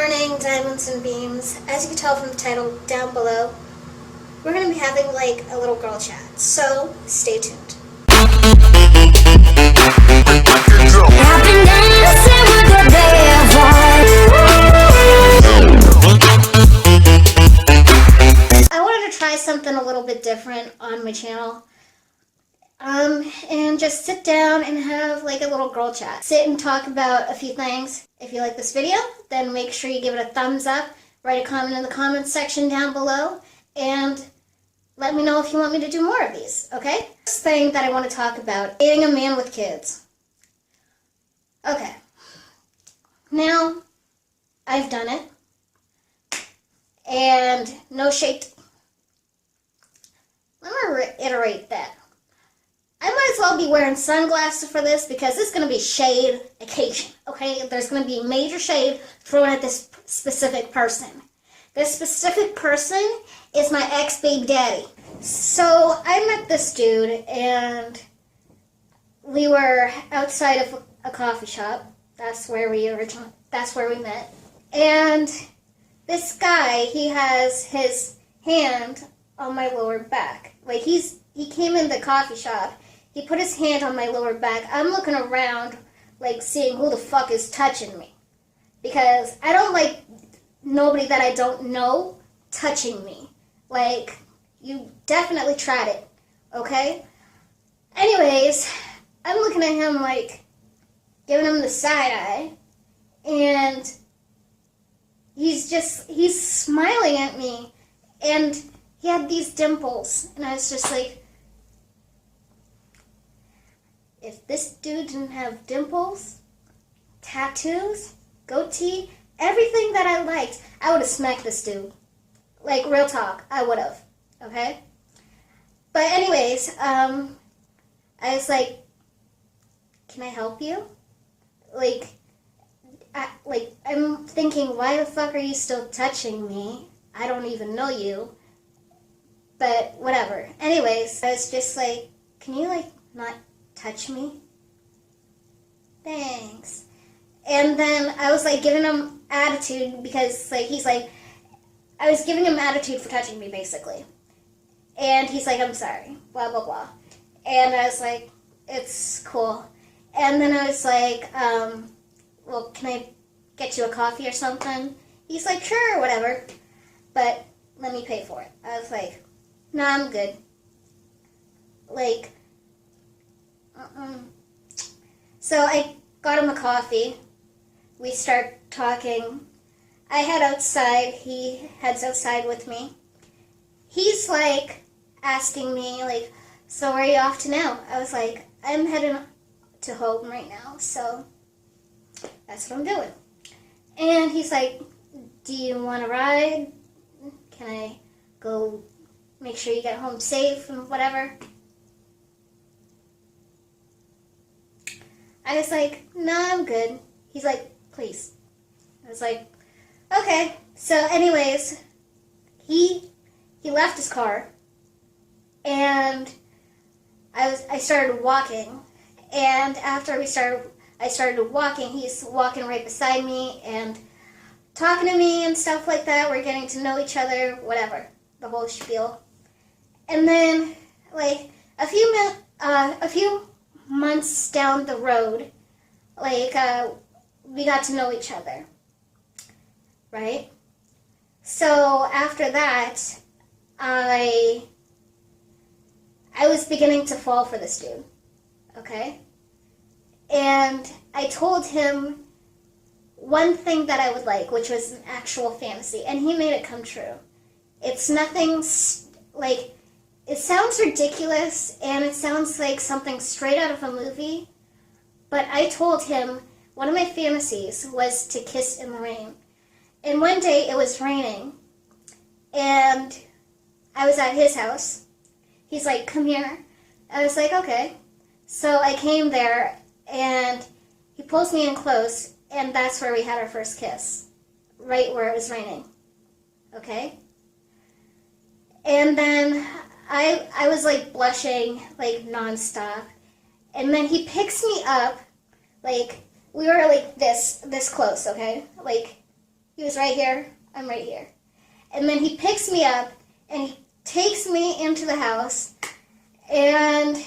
morning, diamonds and beams. As you can tell from the title down below, we're going to be having like a little girl chat, so stay tuned. I wanted to try something a little bit different on my channel. And just sit down and have like a little girl chat. Sit and talk about a few things. If you like this video, then make sure you give it a thumbs up, write a comment in the comments section down below, and let me know if you want me to do more of these, okay? First thing that I want to talk about, dating a man with kids. Okay. Now, I've done it. And no shade. Let me reiterate that. I might as well be wearing sunglasses for this because it's going to be shade occasion, okay? There's going to be major shade thrown at this specific person. This specific person is my ex-baby daddy. So I met this dude and we were outside of a coffee shop. That's where we met. And this guy, he has his hand on my lower back. Like he came in the coffee shop. He put his hand on my lower back. I'm looking around, like, seeing who the fuck is touching me. Because I don't like nobody that I don't know touching me. Like, you definitely tried it, okay? Anyways, I'm looking at him, like, giving him the side eye. And he's smiling at me. And he had these dimples. And I was just like, if this dude didn't have dimples, tattoos, goatee, everything that I liked, I would have smacked this dude. Like, real talk, I would have, okay? But anyways, I was like, can I help you? I'm thinking, why the fuck are you still touching me? I don't even know you. But whatever. Anyways, I was just like, can you, like, not touch me? Thanks. And then I was like giving him attitude because like I was giving him attitude for touching me basically. And he's like, I'm sorry, blah blah blah. And I was like, it's cool. And then I was like, well, can I get you a coffee or something? He's like, sure, whatever, but let me pay for it. I was like, no, I'm good. Like, So I got him a coffee. We start talking. I head outside. He heads outside with me. He's like asking me like, so where are you off to now? I was like, I'm heading to home right now, so that's what I'm doing. And he's like, do you want to ride? Can I go make sure you get home safe and whatever? I was like, no, I'm good. He's like, please. I was like, okay. So anyways, he left his car, and I started walking, and after I started walking, he's walking right beside me and talking to me and stuff like that. We're getting to know each other, whatever, the whole spiel. And then, like, a few months down the road, like, we got to know each other, right? So after that, I was beginning to fall for this dude, okay? And I told him one thing that I would like, which was an actual fantasy, and he made it come true. It's nothing, like, it sounds ridiculous, and it sounds like something straight out of a movie, but I told him one of my fantasies was to kiss in the rain. And one day it was raining, and I was at his house. He's like, come here. I was like, okay. So I came there, and he pulls me in close, and that's where we had our first kiss, right where it was raining, okay? And then I was like blushing like nonstop, and then he picks me up, like we were like this close, okay, like He was right here. I'm right here. And then he picks me up and he takes me into the house and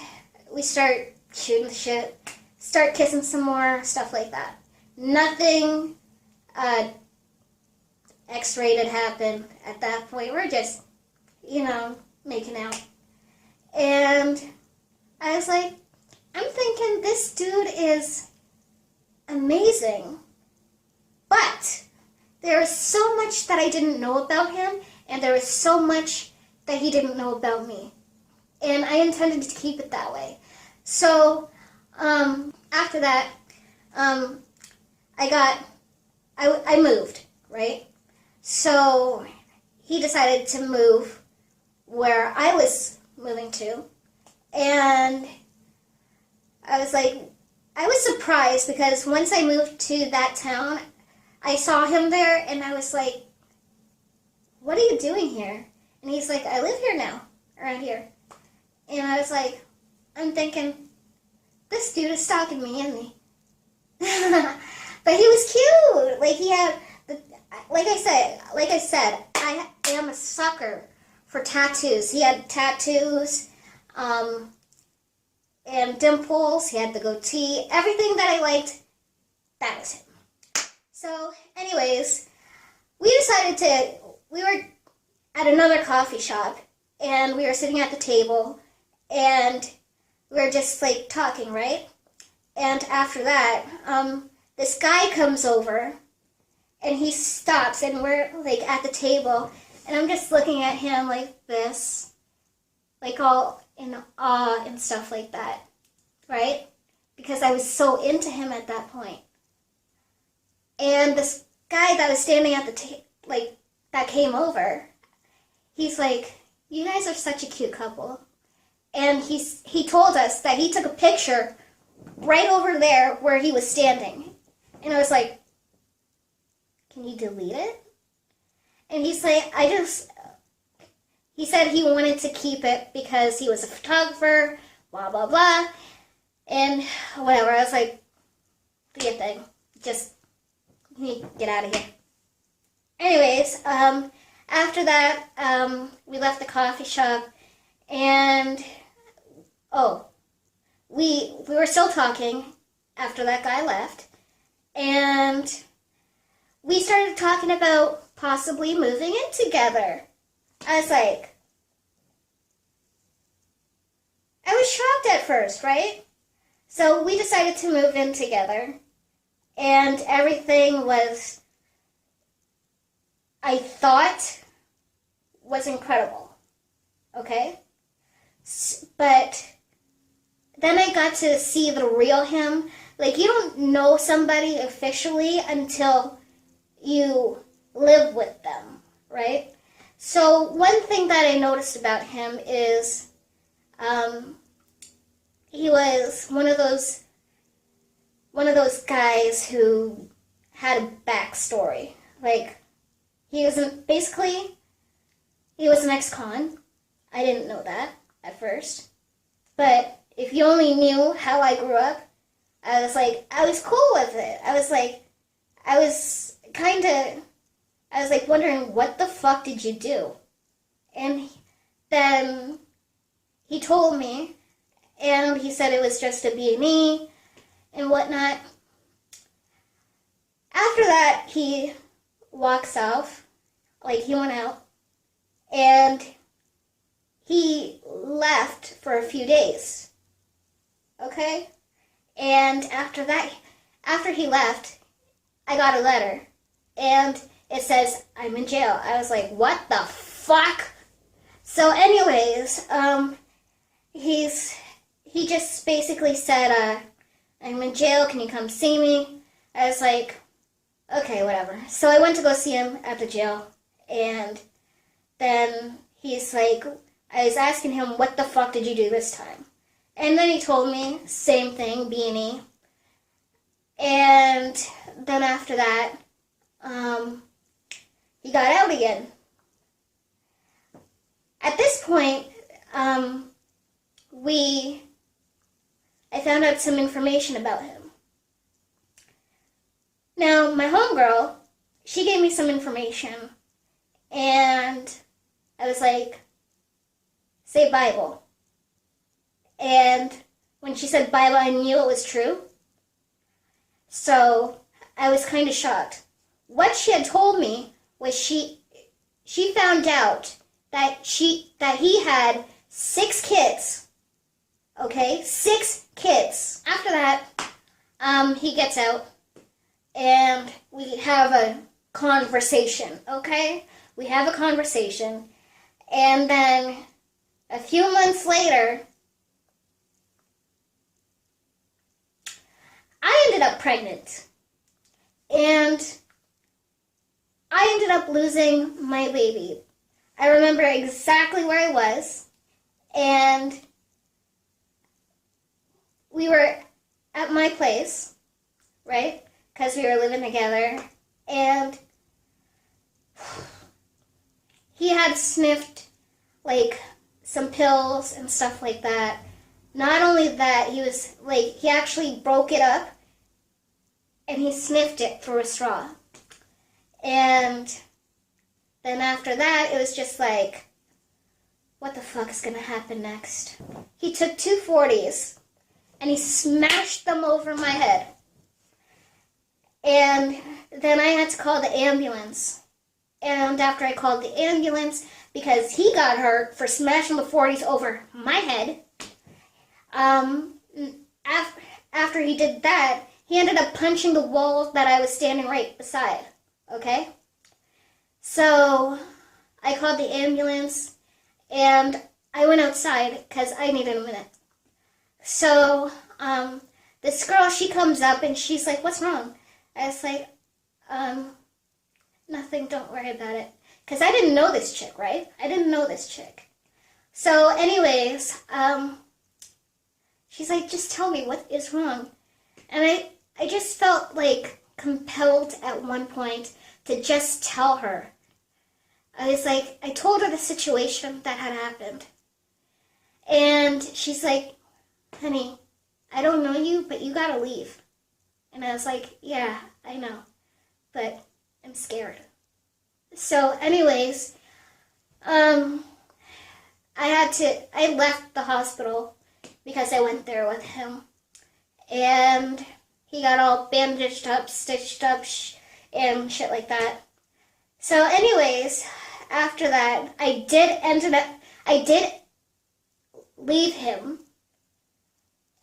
we start shooting the shit, start kissing some more, stuff like that. Nothing X-rated happened at that point. We're just, making out. And I was like, I'm thinking this dude is amazing. But there is so much that I didn't know about him, and there is so much that he didn't know about me. And I intended to keep it that way. So, after that, I moved, right? So, he decided to move where I was moving to. And I was surprised because once I moved to that town, I saw him there and I was like, what are you doing here? And he's like, I live here now, around here. And I was like, I'm thinking, this dude is stalking me, isn't he? But he was cute. Like he had, like I said, I am a sucker for tattoos. He had tattoos, and dimples. He had the goatee. Everything that I liked, that was him. So, anyways, we were at another coffee shop, and we were sitting at the table, and we were just, talking, right? And after that, this guy comes over, and he stops, and we're, at the table, and I'm just looking at him like this, all in awe and stuff like that, right? Because I was so into him at that point. And this guy that was standing at the that came over, he's like, you guys are such a cute couple. And he told us that he took a picture right over there where he was standing. And I was like, can you delete it? And he's like, he said he wanted to keep it because he was a photographer, blah, blah, blah. And whatever, I was like, do your thing. Just, you need to get out of here. Anyways, after that, we left the coffee shop, and, we were still talking after that guy left, and we started talking about possibly moving in together. I was shocked at first, right? So we decided to move in together, and everything was, I thought, was incredible, okay? But then I got to see the real him. You don't know somebody officially until you live with them, right? So one thing that I noticed about him is he was one of those guys who had a backstory. He was an ex-con. I didn't know that at first. But if you only knew how I grew up, I was cool with it. I was wondering, what the fuck did you do? And then he told me, and he said it was just a B&E and whatnot. After that, he walks off, he went out, and he left for a few days, okay? And after he left, I got a letter, and it says, I'm in jail. I was like, what the fuck? So anyways, he just basically said, I'm in jail, can you come see me? I was like, okay, whatever. So I went to go see him at the jail, and then he's like, I was asking him, what the fuck did you do this time? And then he told me, same thing, B&E. And then after that, he got out again. At this point, I found out some information about him. Now, my homegirl, she gave me some information, and I was like, say Bible. And when she said Bible, I knew it was true. So I was kind of shocked. What she had told me was she found out that he had 6 kids. Okay, 6 kids. After that, he gets out and we have a conversation, okay? We have a conversation, and then a few months later, I ended up pregnant, and I ended up losing my baby. I remember exactly where I was, and we were at my place, right? Because we were living together, and he had sniffed like some pills and stuff like that. Not only that, he actually broke it up and he sniffed it through a straw. And then after that, it was just like, what the fuck is gonna happen next? He took 2 40s and he smashed them over my head. And then I had to call the ambulance. And after I called the ambulance, because he got hurt for smashing the 40s over my head, after he did that, he ended up punching the wall that I was standing right beside, okay? So I called the ambulance, and I went outside because I needed a minute. So this girl, she comes up, and she's like, what's wrong? I was like, nothing, don't worry about it. Because I didn't know this chick, right? I didn't know this chick. So anyways, she's like, just tell me what is wrong. And I just felt like compelled at one point to just tell her. I was like, I told her the situation that had happened. And she's like, honey, I don't know you, but you gotta leave. And I was like, yeah, I know, but I'm scared. So anyways, I left the hospital because I went there with him, and he got all bandaged up, stitched up, and shit like that. So anyways, after that, I did leave him,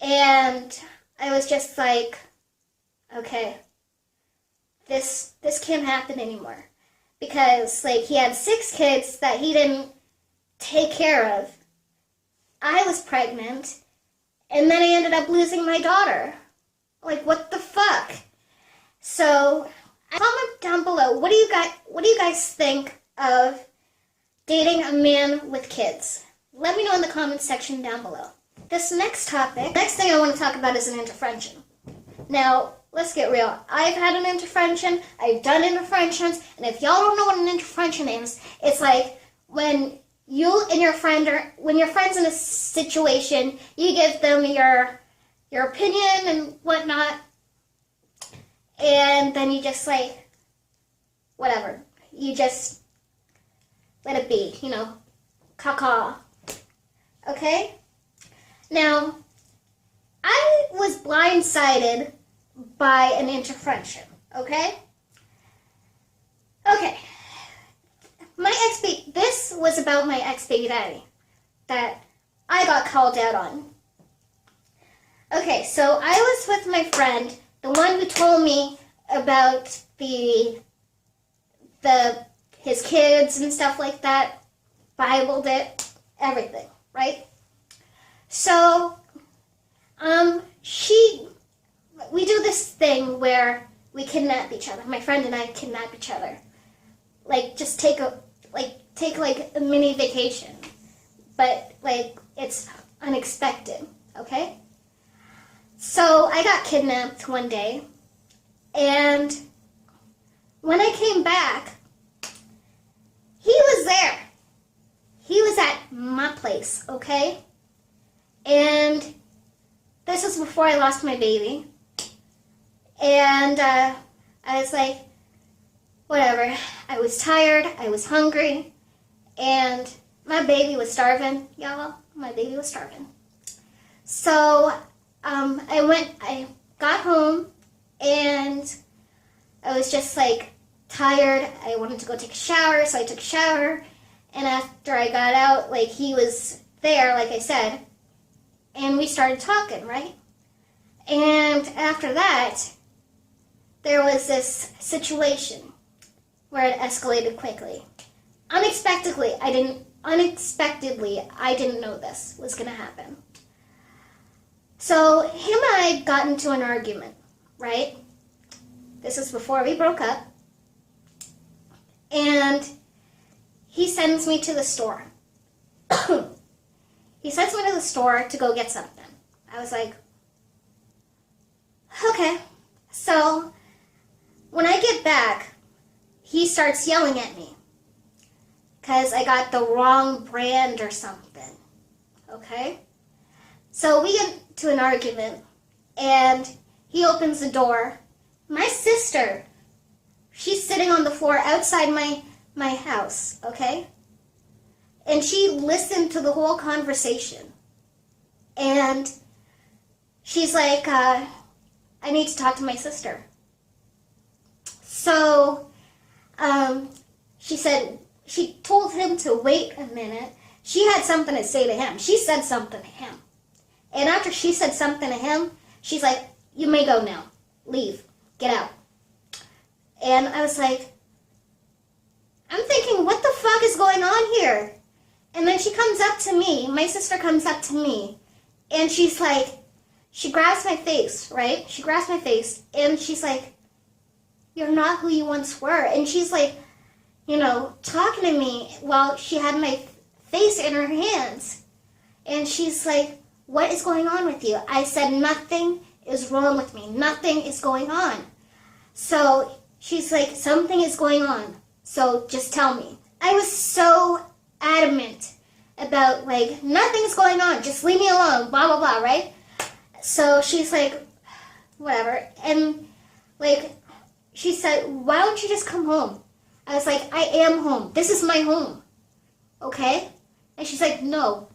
and I was just like, okay, this can't happen anymore. Because, like, he had 6 kids that he didn't take care of. I was pregnant, and then I ended up losing my daughter. Like, what the fuck? So, comment down below, what do you guys think of dating a man with kids? Let me know in the comment section down below. This next thing I want to talk about is an inter-friend-tion. Now, let's get real. I've had an inter-friend-tion, I've done inter-friend-tions, and if y'all don't know what an inter-friend-tion is, it's like when you and your friend when your friend's in a situation, you give them your opinion and whatnot, and then you just like, whatever. You just let it be, caca. Okay? Now, I was blindsided by an inter-friend-tion, okay? Okay. This was about my ex-baby daddy that I got called out on. Okay, so I was with my friend, the one who told me about his kids and stuff like that, Bibled it, everything, right? So, we do this thing where we kidnap each other. My friend and I kidnap each other. Like, just take a mini vacation. But, like, it's unexpected, okay? So, I got kidnapped one day, and when I came back, he was there. He was at my place, okay? And this was before I lost my baby. And I was like, whatever. I was tired, I was hungry, and my baby was starving, y'all. My baby was starving. So I got home, and I was just like tired. I wanted to go take a shower, so I took a shower. And after I got out, like, he was there, like I said, and we started talking, right? And after that, there was this situation where it escalated quickly. Unexpectedly, I didn't know this was going to happen. So him and I got into an argument, right? This was before we broke up. And he sends me to the store. He sends me to the store to go get something. I was like, okay. So when I get back, he starts yelling at me because I got the wrong brand or something. Okay? So we get to an argument, and he opens the door. My sister, she's sitting on the floor outside my house, okay? And she listened to the whole conversation. And she's like, I need to talk to my sister. So she told him to wait a minute. She had something to say to him. She said something to him. And after she said something to him, she's like, you may go now. Leave. Get out. And I was like, I'm thinking, what the fuck is going on here? And then she comes up to me, my sister comes up to me, and she's like, she grabs my face, right? She grabs my face, and she's like, you're not who you once were. And she's like, talking to me while she had my face in her hands. And she's like, what is going on with you? I said, nothing is wrong with me. Nothing is going on. So she's like, something is going on. So just tell me. I was so adamant about, like, nothing's going on. Just leave me alone. Blah, blah, blah, right? So she's like, whatever. And, like, she said, why don't you just come home? I was like, I am home. This is my home. Okay? And she's like, no.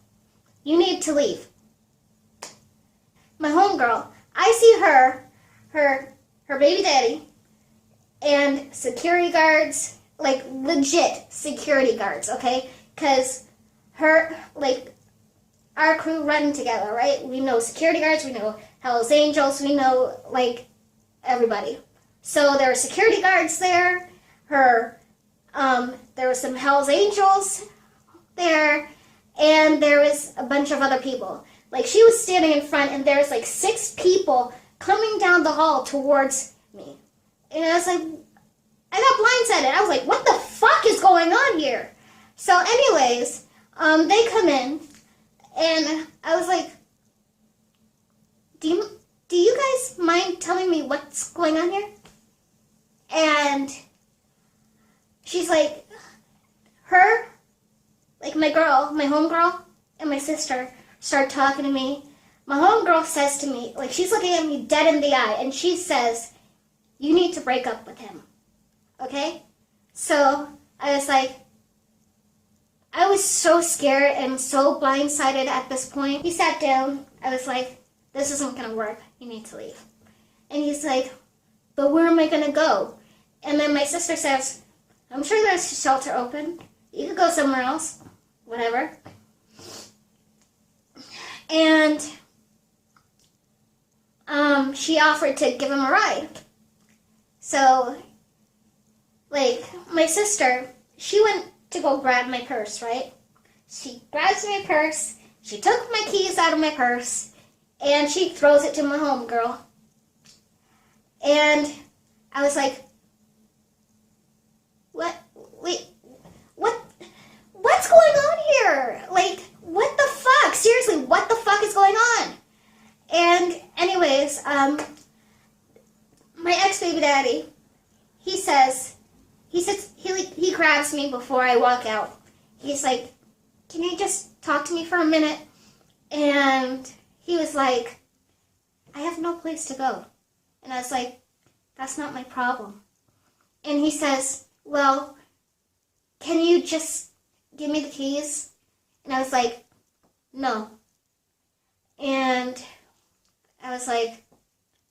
You need to leave. My homegirl, I see her baby daddy, and security guards, like legit security guards, okay? Because our crew run together, right? We know security guards, we know Hell's Angels, we know, like, everybody. So there were security guards there. There were some Hell's Angels there, and there was a bunch of other people. Like, she was standing in front, and there was, like, 6 people coming down the hall towards me. And I was like, I got blindsided. I was like, what the fuck is going on here? So anyways, they come in, and I was like, do you guys mind telling me what's going on here? And she's like, my homegirl, and my sister start talking to me. My homegirl says to me, like, she's looking at me dead in the eye, and she says, you need to break up with him. Okay? So I was like, I was so scared and so blindsided at this point. He sat down. I was like, this isn't going to work. You need to leave. And he's like, but where am I going to go? And then my sister says, I'm sure there's a shelter open. You could go somewhere else. Whatever. And she offered to give him a ride. So, like, my sister, she went to go grab my purse, right? She grabs my purse, she took my keys out of my purse, and she throws it to my homegirl. And I was like, what's going on here? Like, what the fuck? Seriously, what the fuck is going on? And anyways, my ex-baby daddy, he grabs me before I walk out. He's like, can you just talk to me for a minute? And he was like, I have no place to go. And I was like, that's not my problem. And he says, well, can you just give me the keys? And I was like, no. And I was like,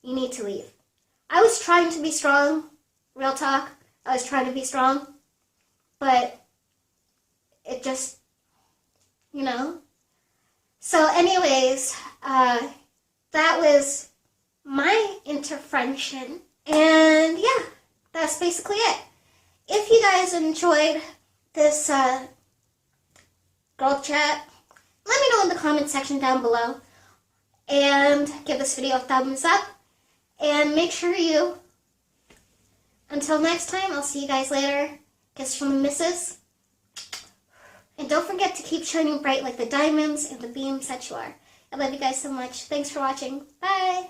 you need to leave. I was trying to be strong, real talk. I was trying to be strong, but it just, you know. So anyways, that was my inter-friend-tion. And yeah, that's basically it. If you guys enjoyed this girl chat, let me know in the comment section down below. And give this video a thumbs up. And make sure you, until next time, I'll see you guys later. Kiss from the missus. And don't forget to keep shining bright like the diamonds and the beams that you are. I love you guys so much. Thanks for watching. Bye.